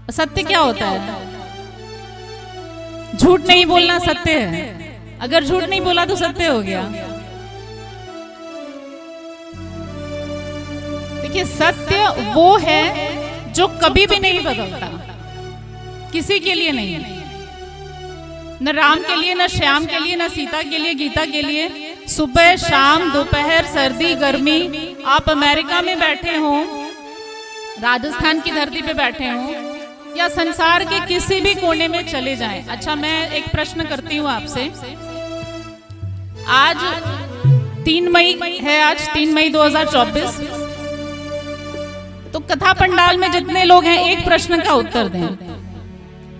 सत्य क्या होता है? झूठ नहीं बोलना सत्य है। अगर झूठ नहीं बोला तो सत्य हो गया। देखिए, सत्य वो है जो कभी भी नहीं बदलता, किसी के लिए नहीं, न राम के लिए, न श्याम के लिए, न सीता के लिए, गीता के लिए। सुबह शाम दोपहर सर्दी गर्मी, आप अमेरिका में बैठे हो, राजस्थान की धरती पे बैठे हो, या संसार के किसी भी कोने में चले जाएं। अच्छा, मैं एक प्रश्न करती हूँ आपसे। आज 3 मई है, आज 3 मई 2024। तो कथा पंडाल में जितने लोग हैं, एक प्रश्न का उत्तर दें।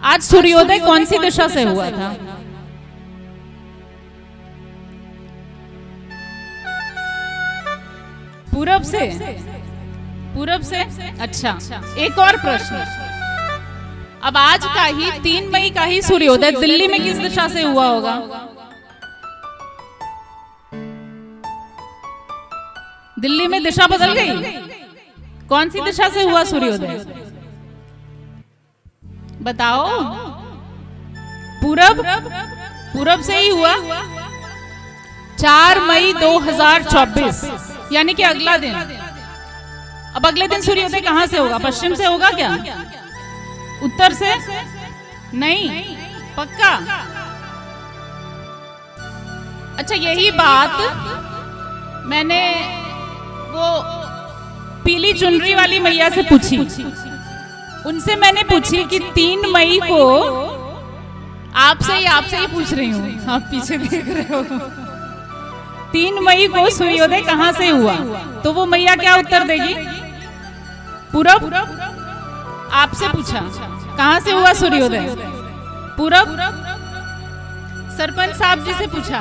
आज सूर्योदय कौन सी दिशा से हुआ था? पूरब से? पूरब से? अच्छा, एक और प्रश्न। अब आज का ही 3 मई का ही सूर्योदय दिल्ली में किस दिशा से हुआ होगा? दिल्ली में दिशा बदल गई? कौन सी दिशा से हुआ सूर्योदय? बताओ। पूरब? पूरब से ही हुआ। 4 मई 2024, यानी कि अगला दिन। अब अगले दिन सूर्योदय कहां से होगा? पश्चिम से होगा क्या? उत्तर से? नहीं, पक्का? अच्छा, यही बात मैंने वो पीली चुनरी वाली मैया से पूछी। उनसे मैंने पूछी कि 3 मई को, आपसे ही पूछ रही हूँ, आप पीछे देख रहे हो, 3 मई को सूर्योदय कहां से हुआ? तो वो मैया क्या उत्तर देगी? पूरब? आपसे पूछा कहां से हुआ सूर्योदय? पूरब? सरपंच साहब जी से पूछा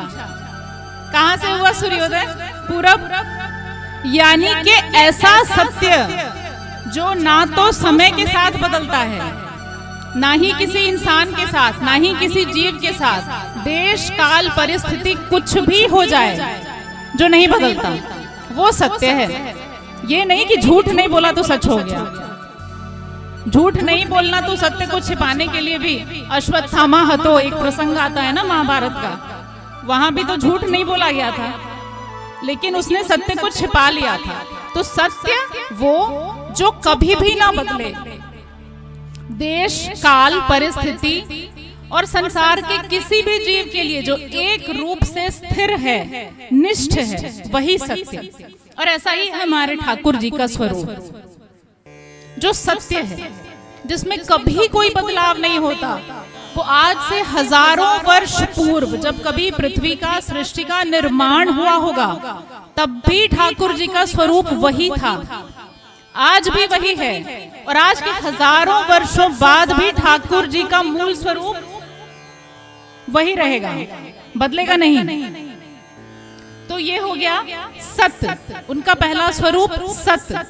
कहां से हुआ सूर्योदय? पूरब? यानी कि ऐसा सत्य जो ना तो समय के साथ बदलता है, ना ही किसी इंसान के साथ, ना ही किसी जीव के साथ, देश काल परिस्थिति कुछ भी हो जाए जो नहीं बदलता, वो सत्य है। ये नहीं कि झूठ नहीं बोला तो सच हो गया। झूठ नहीं बोलना तो सत्य को छिपाने के लिए भी अश्वत्थामा हतो एक प्रसंग आता है ना महाभारत का, वहां भी तो झूठ नहीं बोला गया था, लेकिन उसने सत्य को छिपा लिया था। तो सत्य वो जो कभी भी ना बदले, देश काल परिस्थिति और संसार के किसी भी जीव के लिए जो एक रूप से स्थिर है, निष्ठ है, वही सत्य। और ऐसा ही हमारे ठाकुर जी का स्वरूप जो सत्य है, जिसमें कभी कोई बदलाव नहीं होता। वो आज से हजारों वर्ष पूर्व जब कभी पृथ्वी का, सृष्टि का निर्माण हुआ होगा, तब भी ठाकुर जी का स्वरूप वही था, आज भी वही है, और आज के हजारों वर्षों बाद भी ठाकुर जी का मूल स्वरूप वही रहेगा, बदलेगा नहीं। तो ये हो गया सत्य, उनका पहला स्वरूप सत्य।